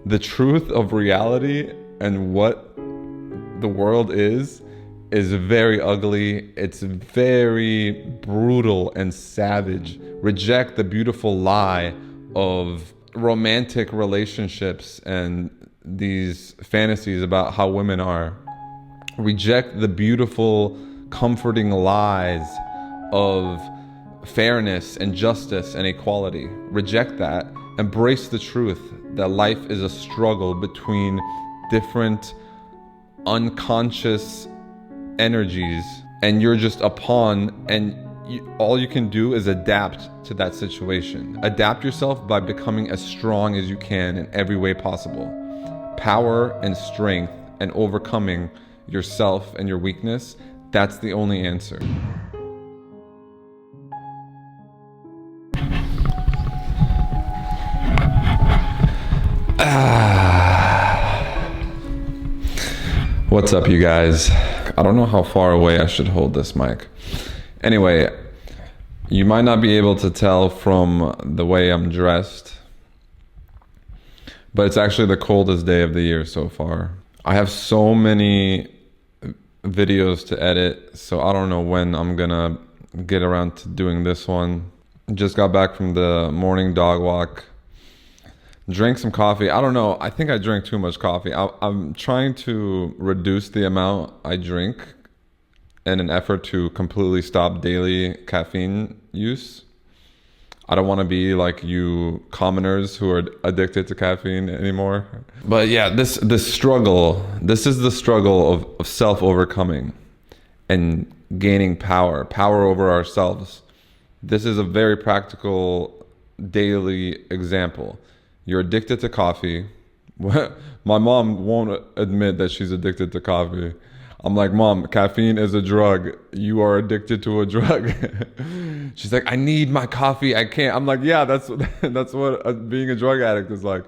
The truth of reality and what the world is very ugly. It's very brutal and savage. Reject the beautiful lie of romantic relationships and these fantasies about how women are. Reject the beautiful, comforting lies of fairness and justice and equality. Reject that. Embrace the truth that life is a struggle between different unconscious energies, and you're just a pawn, and all you can do is adapt to that situation. Adapt yourself by becoming as strong as you can in every way possible. Power and strength and overcoming yourself and your weakness, that's the only answer. What's up, you guys? I don't know how far away I should hold this mic. Anyway, you might not be able to tell from the way I'm dressed, but it's actually the coldest day of the year so far. I have so many videos to edit, so I don't know when I'm gonna get around to doing this one. Just got back from the morning dog walk. Drank some coffee. I don't know. I think I drank too much coffee. I'm trying to reduce the amount I drink in an effort to completely stop daily caffeine use. I don't want to be like you commoners who are addicted to caffeine anymore. But yeah, this is the struggle of self-overcoming and gaining power over ourselves. This is a very practical daily example. You're addicted to coffee. My mom won't admit that she's addicted to coffee. I'm like, Mom, caffeine is a drug. You are addicted to a drug. She's like, I need my coffee. I can't. I'm like, yeah, that's what being a drug addict is like.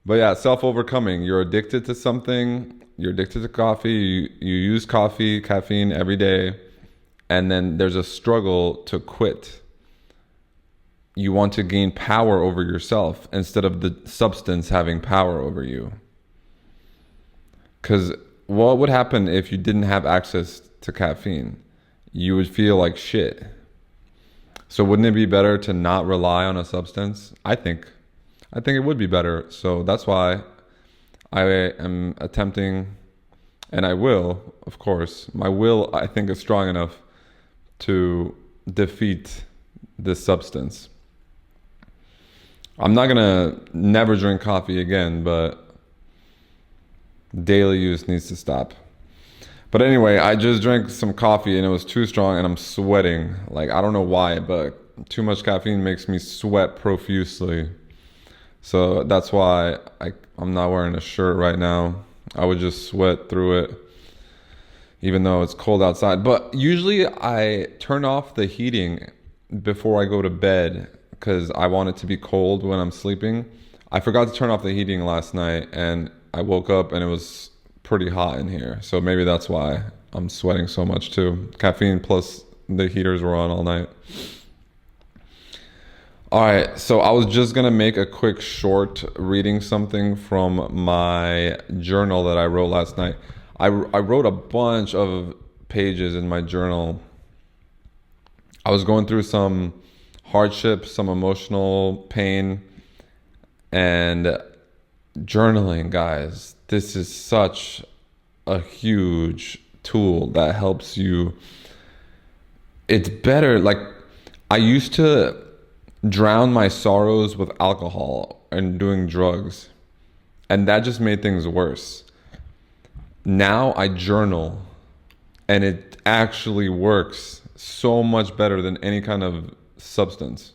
But yeah, self-overcoming. You're addicted to something. You're addicted to coffee. You use caffeine every day. And then there's a struggle to quit. You want to gain power over yourself instead of the substance having power over you. Because what would happen if you didn't have access to caffeine? You would feel like shit. So wouldn't it be better to not rely on a substance? I think it would be better. So that's why I am attempting, and I will, of course. My will, I think, is strong enough to defeat this substance. I'm not gonna never drink coffee again, but daily use needs to stop. But anyway, I just drank some coffee and it was too strong and I'm sweating. Like, I don't know why, but too much caffeine makes me sweat profusely. So that's why I'm not wearing a shirt right now. I would just sweat through it, even though it's cold outside. But usually I turn off the heating before I go to bed, because I want it to be cold when I'm sleeping. I forgot to turn off the heating last night and I woke up and it was pretty hot in here. So maybe that's why I'm sweating so much too. Caffeine plus the heaters were on all night. All right, so I was just gonna make a quick short reading something from my journal that I wrote last night. I wrote a bunch of pages in my journal. I was going through some hardship, some emotional pain, and journaling, guys. This is such a huge tool that helps you. It's better. Like, I used to drown my sorrows with alcohol and doing drugs, and that just made things worse. Now I journal, and it actually works so much better than any kind of substance.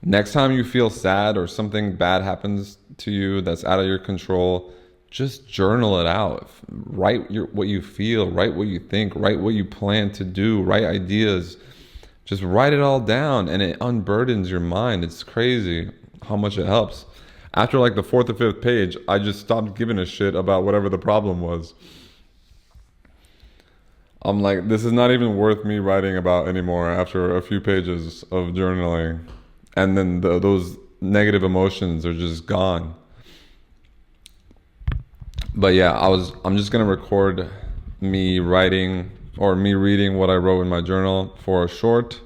Next time you feel sad or something bad happens to you that's out of your control, just journal it out. Write what you feel, write what you think, write what you plan to do, write ideas. Just write it all down and it unburdens your mind. It's crazy how much it helps. After like the 4th or 5th page, I just stopped giving a shit about whatever the problem was. I'm like, this is not even worth me writing about anymore after a few pages of journaling. And then those negative emotions are just gone. But yeah, I'm just gonna record me writing or me reading what I wrote in my journal for a short.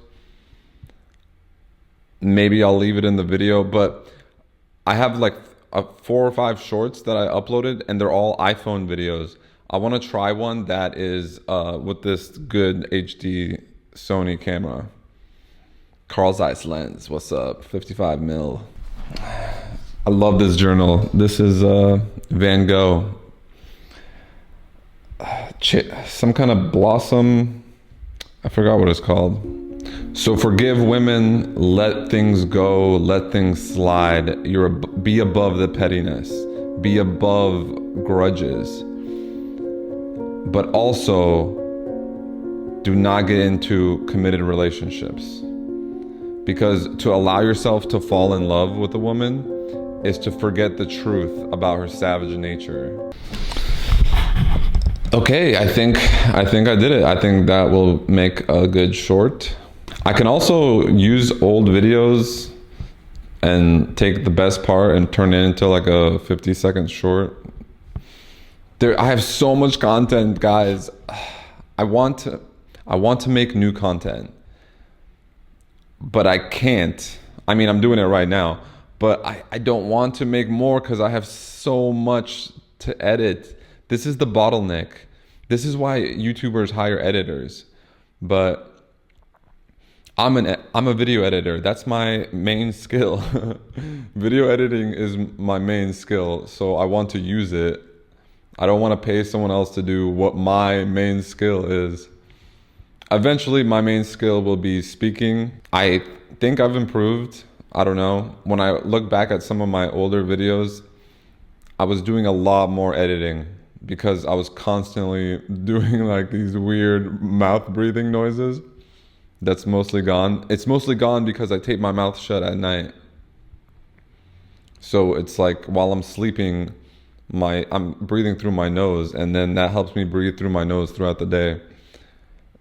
Maybe I'll leave it in the video, but I have like 4 or 5 shorts that I uploaded, and they're all iPhone videos. I want to try one that is with this good HD Sony camera. Carl Zeiss lens. What's up? 55 mil. I love this journal. This is Van Gogh. Some kind of blossom. I forgot what it's called. So forgive women, let things go, let things slide. Be above the pettiness, be above grudges, but also do not get into committed relationships, because to allow yourself to fall in love with a woman is to forget the truth about her savage nature. Okay, I think I did it. I think that will make a good short. I can also use old videos and take the best part and turn it into like a 50-second short. I have so much content, guys. I want to make new content, but I can't. I mean, I'm doing it right now, but I don't want to make more because I have so much to edit. This is the bottleneck. This is why YouTubers hire editors. But I'm a video editor. That's my main skill. Video editing is my main skill, so I want to use it. I don't want to pay someone else to do what my main skill is. Eventually, my main skill will be speaking. I think I've improved. I don't know. When I look back at some of my older videos, I was doing a lot more editing because I was constantly doing like these weird mouth breathing noises. That's mostly gone. It's mostly gone because I tape my mouth shut at night. So it's like while I'm sleeping, I'm breathing through my nose, and then that helps me breathe through my nose throughout the day.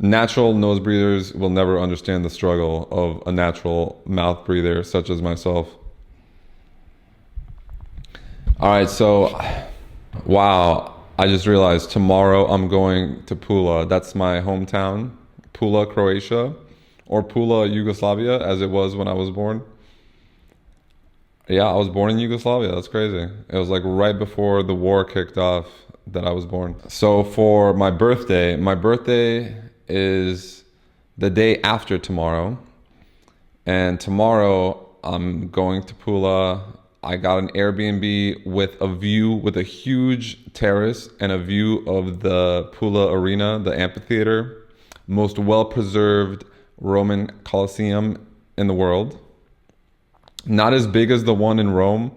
Natural nose breathers will never understand the struggle of a natural mouth breather such as myself. All right, so wow, I just realized tomorrow I'm going to Pula. That's my hometown, Pula, Croatia, or Pula, Yugoslavia, as it was when I was born. Yeah, I was born in Yugoslavia. That's crazy. It was like right before the war kicked off that I was born. So for my birthday is the day after tomorrow. And tomorrow I'm going to Pula. I got an Airbnb with a view, with a huge terrace and a view of the Pula Arena, the amphitheater, most well-preserved Roman Colosseum in the world. Not as big as the one in Rome,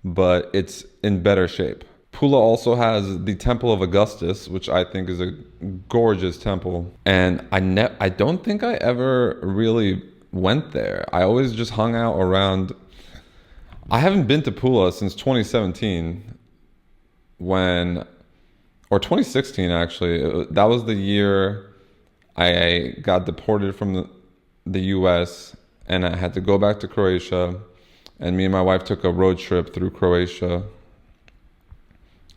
but it's in better shape. Pula also has the Temple of Augustus, which I think is a gorgeous temple. And I don't think I ever really went there. I always just hung out around. I haven't been to Pula since 2017 or 2016 actually. That was the year I got deported from the US and I had to go back to Croatia, and me and my wife took a road trip through Croatia.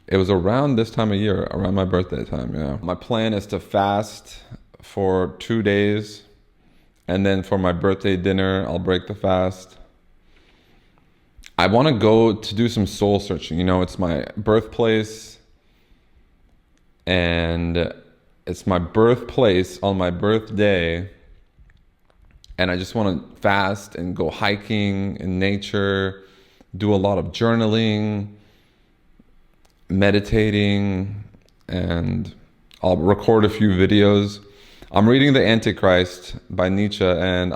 It was around this time of year, around my birthday time, yeah. My plan is to fast for 2 days, and then for my birthday dinner, I'll break the fast. I want to go to do some soul searching. You know, it's my birthplace, and it's my birthplace on my birthday. And I just want to fast and go hiking in nature, do a lot of journaling, meditating, and I'll record a few videos. I'm reading The Antichrist by Nietzsche, and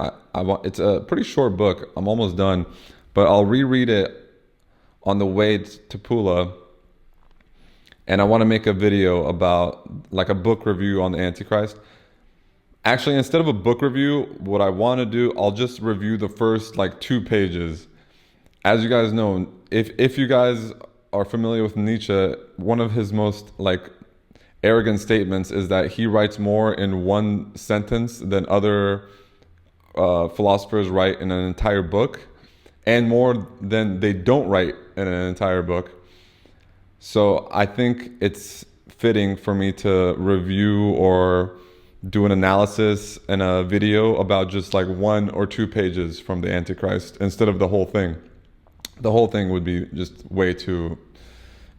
it's a pretty short book. I'm almost done, but I'll reread it on the way to Pula. And I want to make a video about like a book review on The Antichrist. Actually, instead of a book review, what I want to do, I'll just review the first like 2 pages. As you guys know, if you guys are familiar with Nietzsche, one of his most like arrogant statements is that he writes more in one sentence than other philosophers write in an entire book. and more than they don't write in an entire book. So I think it's fitting for me to review or do an analysis and a video about just like 1 or 2 pages from the Antichrist instead of the whole thing. The whole thing would be just way too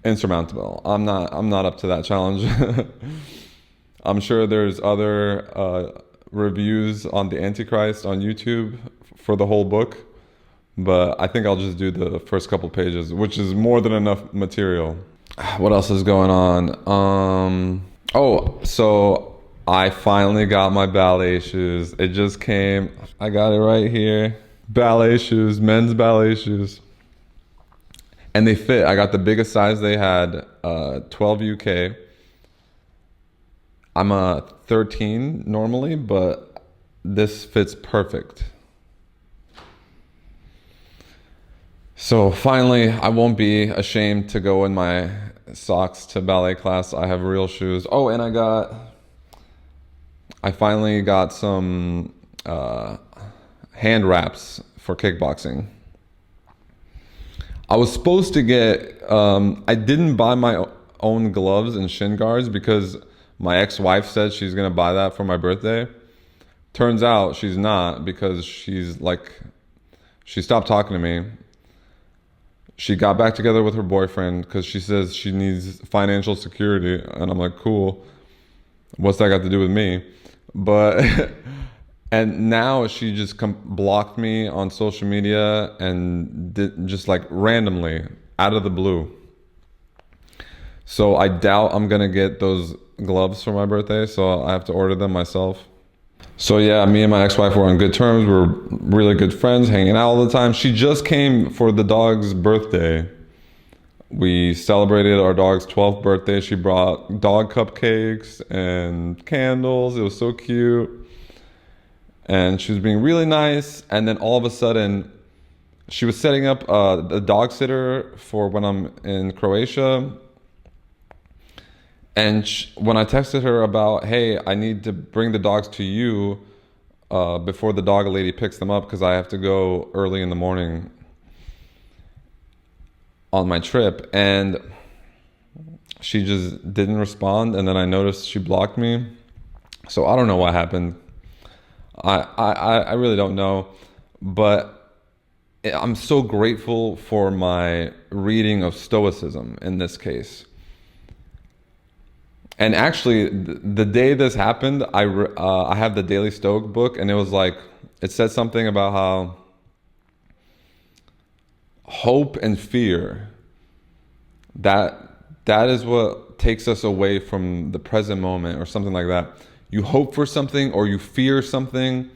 insurmountable. I'm not up to that challenge. I'm sure there's other reviews on the Antichrist on YouTube for the whole book, but I think I'll just do the first couple pages, which is more than enough material. What else is going on? Oh, so I finally got my ballet shoes. It just came. I got it right here. Ballet shoes, men's ballet shoes. And they fit. I got the biggest size they had, 12 UK. I'm a 13 normally, but this fits perfect. So finally, I won't be ashamed to go in my socks to ballet class. I have real shoes. Oh, and I finally got some hand wraps for kickboxing. I was supposed to get, I didn't buy my own gloves and shin guards because my ex-wife said she's going to buy that for my birthday. Turns out she's not, because she stopped talking to me. She got back together with her boyfriend because she says she needs financial security. And I'm like, cool. What's that got to do with me? But, and now she just blocked me on social media and just like randomly out of the blue. So I doubt I'm going to get those gloves for my birthday. So I have to order them myself. So yeah, me and my ex-wife were on good terms. We're really good friends, hanging out all the time. She just came for the dog's birthday. We celebrated our dog's 12th birthday. She brought dog cupcakes and candles. It was so cute. And she was being really nice. And then all of a sudden, she was setting up a dog sitter for when I'm in Croatia. And when I texted her about, hey, I need to bring the dogs to you before the dog lady picks them up because I have to go early in the morning on my trip. And she just didn't respond. And then I noticed she blocked me. So I don't know what happened. I really don't know. But I'm so grateful for my reading of Stoicism in this case. And actually, the day this happened, I have the Daily Stoic book, and it was like, it said something about how hope and fear, that is what takes us away from the present moment, or something like that. You hope for something or you fear something.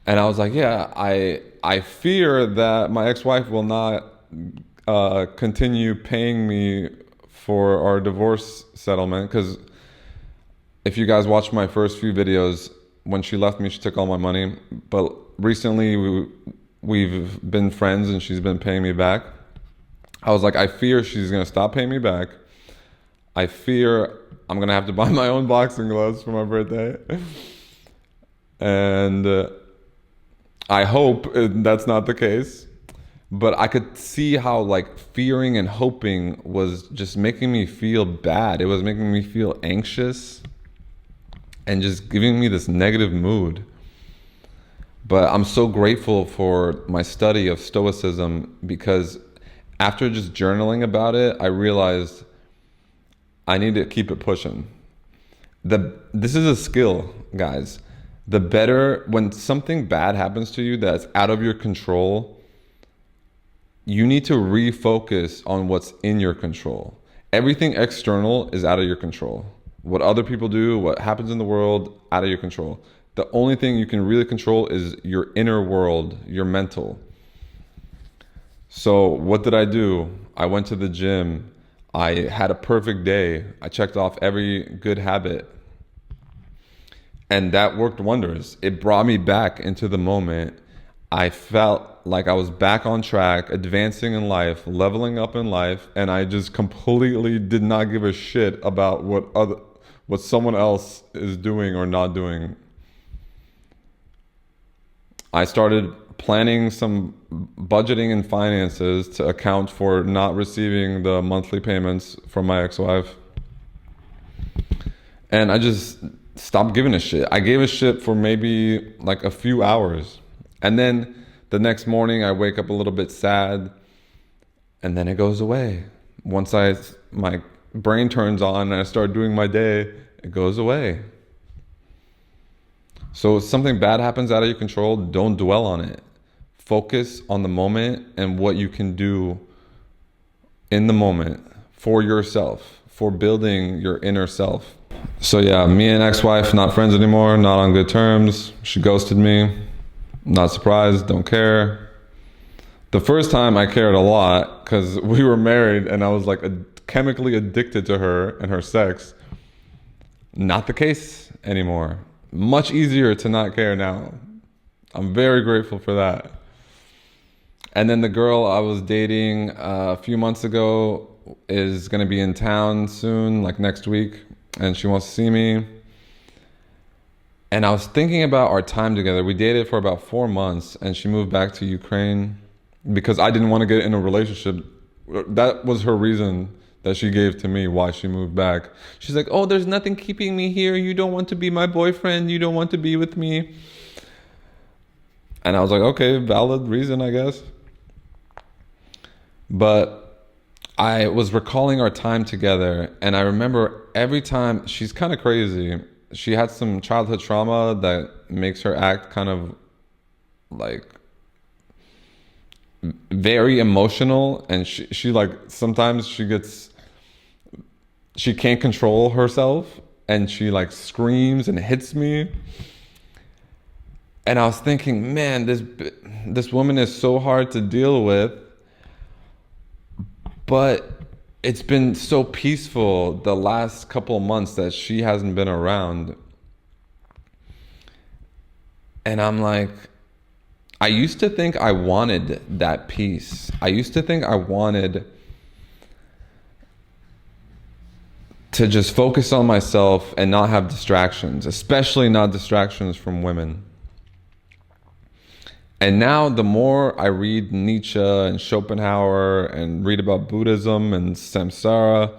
And I was like, yeah, I fear that my ex-wife will not continue paying me for our divorce settlement, because if you guys watch my first few videos, when she left me, she took all my money. But recently we've been friends and she's been paying me back. I was like, I fear she's going to stop paying me back. I fear I'm going to have to buy my own boxing gloves for my birthday. And I hope that's not the case. But I could see how like fearing and hoping was just making me feel bad. It was making me feel anxious and just giving me this negative mood. But I'm so grateful for my study of Stoicism, because after just journaling about it, I realized I need to keep it pushing. This is a skill, guys. The better, when something bad happens to you that's out of your control, you need to refocus on what's in your control. Everything external is out of your control. What other people do, what happens in the world, out of your control. The only thing you can really control is your inner world, your mental. So what did I do? I went to the gym. I had a perfect day. I checked off every good habit. And that worked wonders. It brought me back into the moment. I felt like I was back on track, advancing in life, leveling up in life, and I just completely did not give a shit about what someone else is doing or not doing. I started planning some budgeting and finances to account for not receiving the monthly payments from my ex-wife. And I just stopped giving a shit. I gave a shit for maybe like a few hours. And then the next morning I wake up a little bit sad, and then it goes away. Once my brain turns on and I start doing my day, it goes away. So if something bad happens out of your control, don't dwell on it. Focus on the moment and what you can do in the moment for yourself, for building your inner self. So yeah, me and ex-wife, not friends anymore, not on good terms. She ghosted me. Not surprised, don't care. The first time I cared a lot because we were married and I was like chemically addicted to her and her sex. Not the case anymore. Much easier to not care now. I'm very grateful for that. And then the girl I was dating a few months ago is going to be in town soon, like next week, and she wants to see me. And I was thinking about our time together. We dated for about 4 months, and she moved back to Ukraine because I didn't want to get in a relationship. That was her reason that she gave to me why she moved back. She's like, oh, there's nothing keeping me here. You don't want to be my boyfriend. You don't want to be with me. And I was like, okay, valid reason, I guess. But I was recalling our time together, and I remember every time, she's kind of crazy. She had some childhood trauma that makes her act kind of like very emotional, and she like sometimes she can't control herself, and she like screams and hits me. And I was thinking, man, this woman is so hard to deal with, but it's been so peaceful the last couple of months that she hasn't been around. And I'm like, I used to think I wanted that peace. I used to think I wanted to just focus on myself and not have distractions, especially not distractions from women. And now the more I read Nietzsche and Schopenhauer and read about Buddhism and Samsara,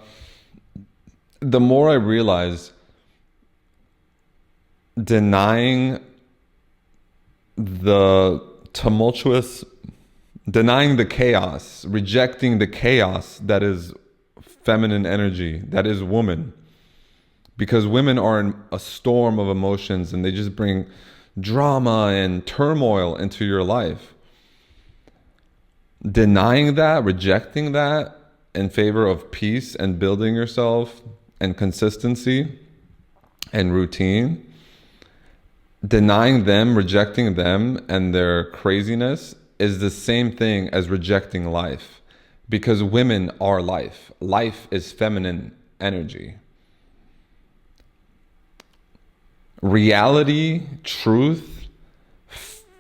the more I realize denying the chaos, rejecting the chaos that is feminine energy, that is woman. Because women are in a storm of emotions and they just bring drama and turmoil into your life. Denying that, rejecting that in favor of peace and building yourself and consistency and routine, denying them, rejecting them and their craziness is the same thing as rejecting life, because women are life. Life is feminine energy. Reality, truth,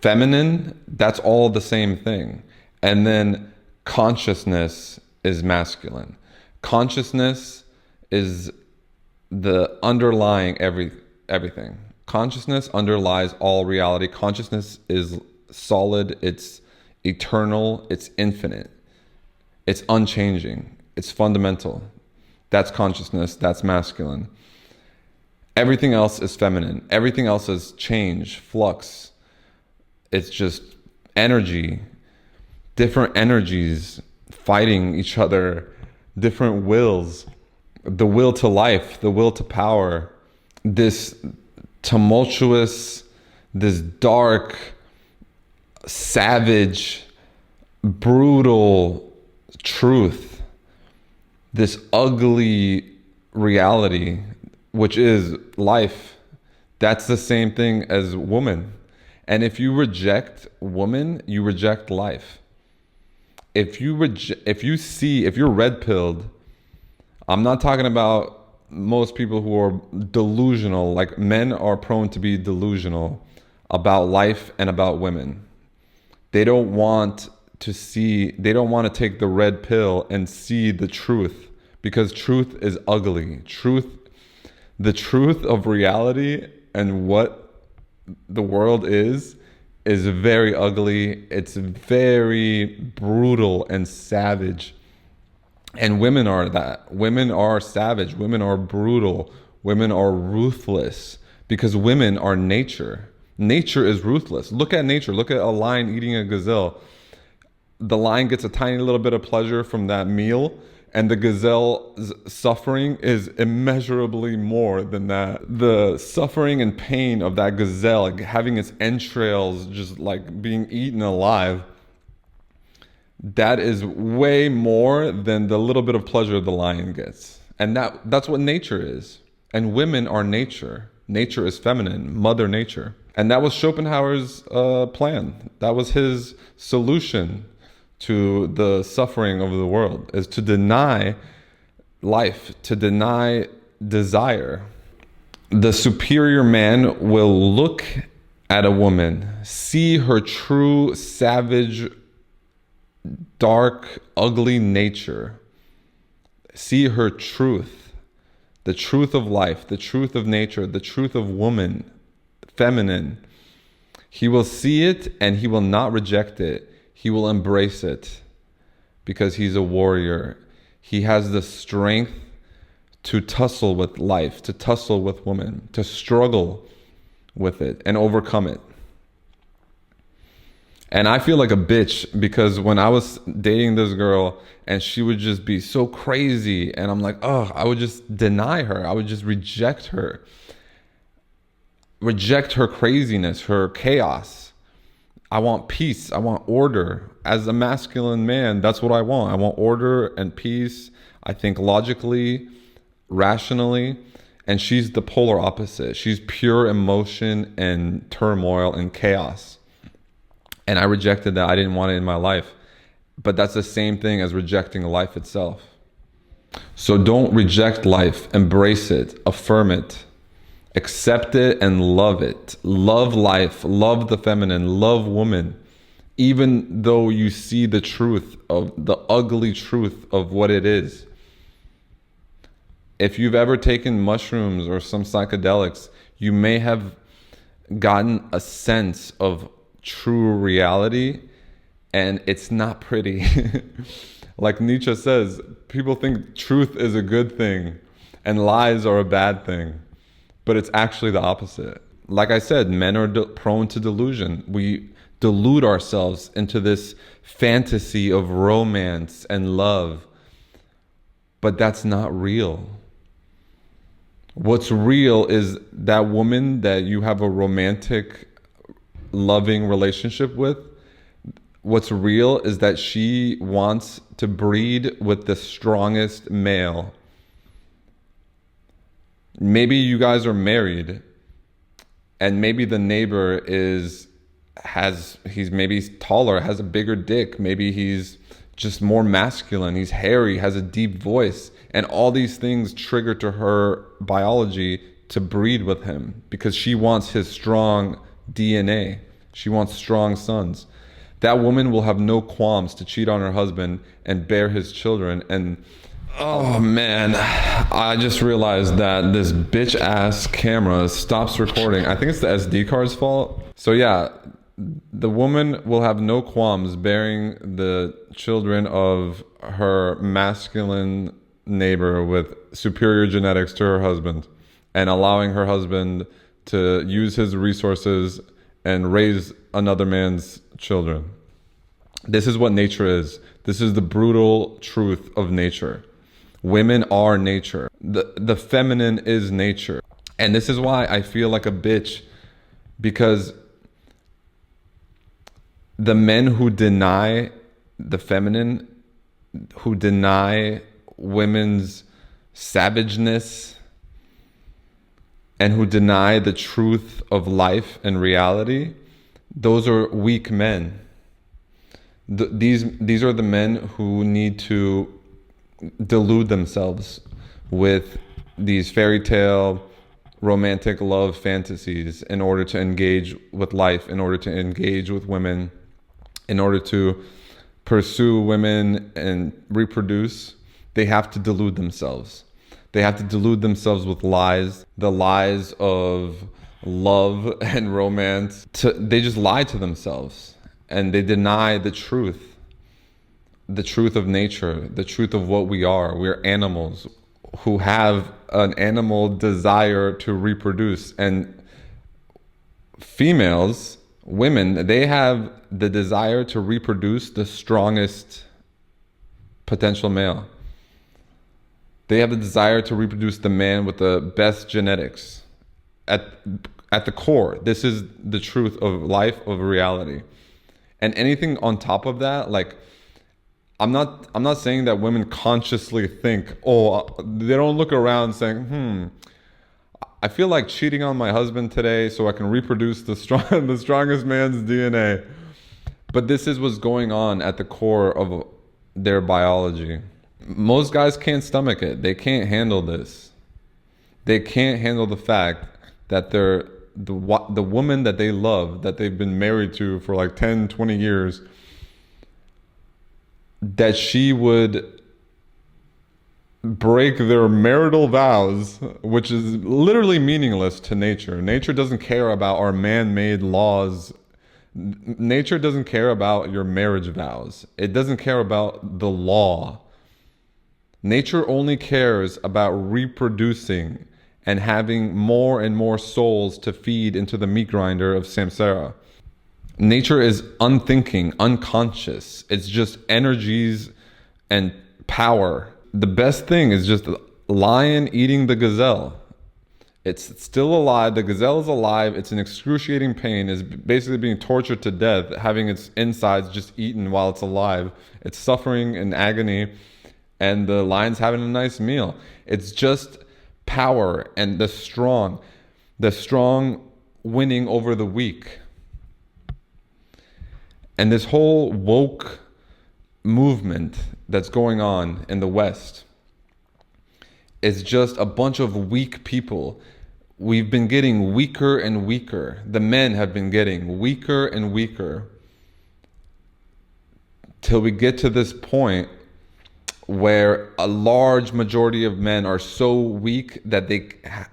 feminine, that's all the same thing. And then consciousness is masculine. Consciousness is the underlying everything. Consciousness underlies all reality. Consciousness is solid, it's eternal, it's infinite, it's unchanging, it's fundamental. That's consciousness, that's masculine. Everything else is feminine. Everything else is change, flux. It's just energy, different energies fighting each other, different wills, the will to life, the will to power, this tumultuous, this dark, savage, brutal truth, this ugly reality, which is life. That's the same thing as woman. And if you reject woman, you reject life. If you're red-pilled, I'm not talking about most people who are delusional, like men are prone to be delusional about life and about women. They don't want to take the red pill and see the truth, because truth is ugly. The truth of reality and what the world is is very ugly. It's very brutal and savage. And women are that. Women are savage. Women are brutal. Women are ruthless because women are nature. Nature is ruthless. Look at nature. Look at a lion eating a gazelle. The lion gets a tiny little bit of pleasure from that meal, and the gazelle's suffering is immeasurably more than that. The suffering and pain of that gazelle, like having its entrails just like being eaten alive, that is way more than the little bit of pleasure the lion gets. And that's what nature is. And women are nature. Nature is feminine, mother nature. And that was Schopenhauer's plan. That was his solution to the suffering of the world, is to deny life, to deny desire. The superior man will look at a woman, see her true, savage, dark, ugly nature, see her truth, the truth of life, the truth of nature, the truth of woman, feminine. He will see it and he will not reject it. He will embrace it because he's a warrior. He has the strength to tussle with life, to tussle with woman, to struggle with it and overcome it. And I feel like a bitch because when I was dating this girl and she would just be so crazy and I'm like, oh, I would just deny her. I would just reject her craziness, her chaos. I want peace. I want order. As a masculine man, that's what I want. I want order and peace. I think logically, rationally, and she's the polar opposite. She's pure emotion and turmoil and chaos. And I rejected that. I didn't want it in my life. But that's the same thing as rejecting life itself. So don't reject life. Embrace it. Affirm it. Accept it and love it. Love life. Love the feminine. Love woman. Even though you see the truth of the ugly truth of what it is. If you've ever taken mushrooms or some psychedelics, you may have gotten a sense of true reality, and it's not pretty. Like Nietzsche says, people think truth is a good thing and lies are a bad thing, but it's actually the opposite. Like I said, men are prone to delusion. We delude ourselves into this fantasy of romance and love, but that's not real. What's real is that woman that you have a romantic, loving relationship with. What's real is that she wants to breed with the strongest male. Maybe you guys are married and maybe the neighbor he's taller, has a bigger dick. Maybe he's just more masculine. He's hairy, has a deep voice. And all these things trigger to her biology to breed with him because she wants his strong DNA. She wants strong sons. That woman will have no qualms to cheat on her husband and bear his children. And oh man, I just realized that this bitch ass camera stops recording. I think it's the SD card's fault. So yeah, the woman will have no qualms bearing the children of her masculine neighbor with superior genetics to her husband and allowing her husband to use his resources and raise another man's children. This is what nature is. This is the brutal truth of nature. Women are nature. The feminine is nature. And this is why I feel like a bitch, because the men who deny the feminine, who deny women's savageness, and who deny the truth of life and reality, those are weak men. These are the men who need to delude themselves with these fairy tale romantic love fantasies in order to engage with life, in order to engage with women, in order to pursue women and reproduce. They have to delude themselves. They have to delude themselves with lies, the lies of love and romance. They just lie to themselves, and they deny the truth of nature, the truth of what we are. We're animals who have an animal desire to reproduce. And females, women, they have the desire to reproduce the strongest potential male. They have the desire to reproduce the man with the best genetics. At the core, this is the truth of life, of reality. And anything on top of that, like, I'm not saying that women consciously think, they don't look around saying, I feel like cheating on my husband today so I can reproduce the strongest man's DNA. But this is what's going on at the core of their biology. Most guys can't stomach it. They can't handle this. They can't handle the fact that the woman that they love, that they've been married to for like 10, 20 years, that she would break their marital vows, which is literally meaningless to nature. Nature doesn't care about our man-made laws. Nature doesn't care about your marriage vows. It doesn't care about the law. Nature only cares about reproducing and having more and more souls to feed into the meat grinder of Samsara. Nature is unthinking, unconscious. It's just energies and power. The best thing is just a lion eating the gazelle. It's still alive. The gazelle is alive. It's in excruciating pain. It's basically being tortured to death, having its insides just eaten while it's alive. It's suffering in agony, and the lion's having a nice meal. It's just power and the strong winning over the weak. And this whole woke movement that's going on in the West is just a bunch of weak people. We've been getting weaker and weaker. The men have been getting weaker and weaker till we get to this point where a large majority of men are so weak that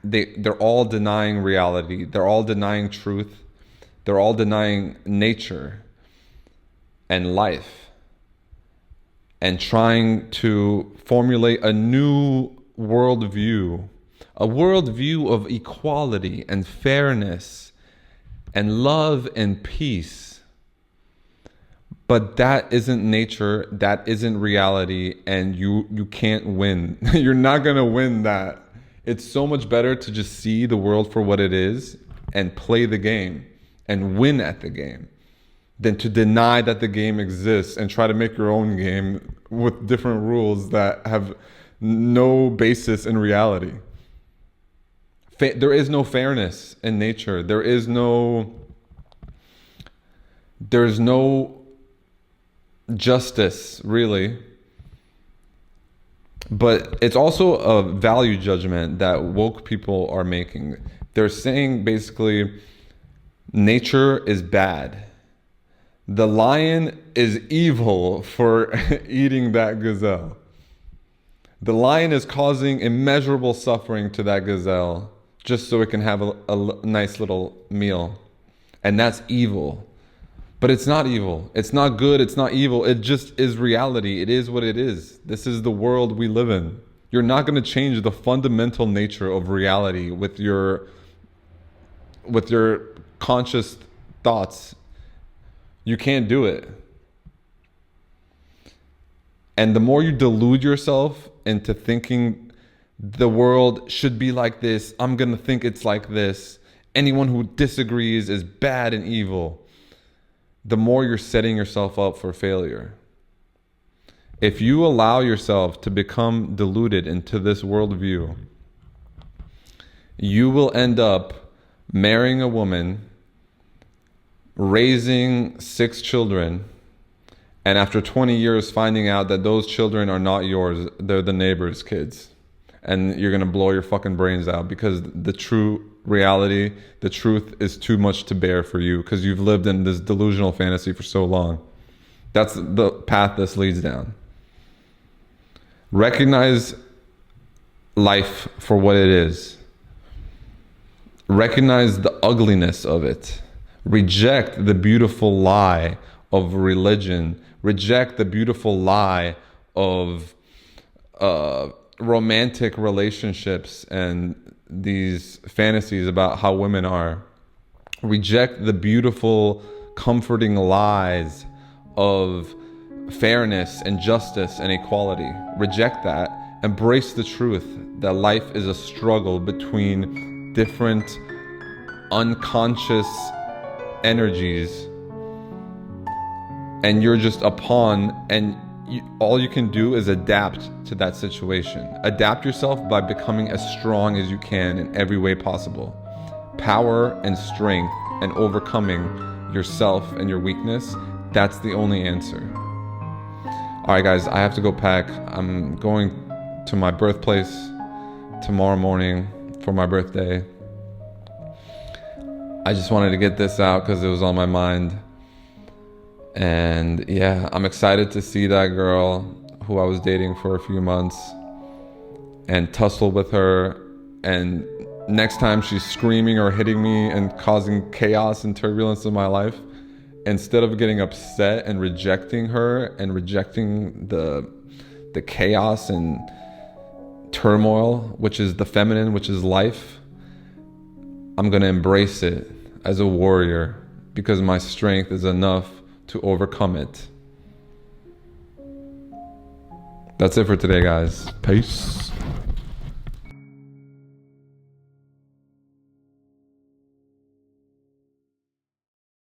they're all denying reality. They're all denying truth. They're all denying nature and life, and trying to formulate a new worldview, a worldview of equality and fairness and love and peace. But that isn't nature, that isn't reality, and you can't win. You're not gonna win that. It's so much better to just see the world for what it is and play the game and win at the game than to deny that the game exists and try to make your own game with different rules that have no basis in reality. There is no fairness in nature. There's no justice, really. But it's also a value judgment that woke people are making. They're saying basically nature is bad. The lion is evil for eating that gazelle. The lion is causing immeasurable suffering to that gazelle just so it can have a nice little meal. And that's evil. But it's not evil. It's not good. It's not evil. It just is reality. It is what it is. This is the world we live in. You're not going to change the fundamental nature of reality with your conscious thoughts. You can't do it. And the more you delude yourself into thinking the world should be like this, I'm going to think it's like this, anyone who disagrees is bad and evil, the more you're setting yourself up for failure. If you allow yourself to become deluded into this worldview, you will end up marrying a woman, raising 6 children, and after 20 years finding out that those children are not yours, they're the neighbor's kids. And you're going to blow your fucking brains out because the true reality, the truth is too much to bear for you because you've lived in this delusional fantasy for so long. That's the path this leads down. Recognize life for what it is. Recognize the ugliness of it. Reject the beautiful lie of religion. Reject the beautiful lie of romantic relationships and these fantasies about how women are. Reject the beautiful, comforting lies of fairness and justice and equality. Reject that. Embrace the truth that life is a struggle between different unconscious energies, and you're just a pawn, and all you can do is adapt to that situation. Adapt yourself by becoming as strong as you can in every way possible. Power and strength and overcoming yourself and your weakness, that's the only answer. All right, guys, I have to go pack. I'm going to my birthplace tomorrow morning for my birthday. I just wanted to get this out because it was on my mind. And yeah, I'm excited to see that girl who I was dating for a few months and tussle with her. And next time she's screaming or hitting me and causing chaos and turbulence in my life, instead of getting upset and rejecting her and rejecting the chaos and turmoil, which is the feminine, which is life, I'm going to embrace it as a warrior because my strength is enough to overcome it. That's it for today, guys. Peace.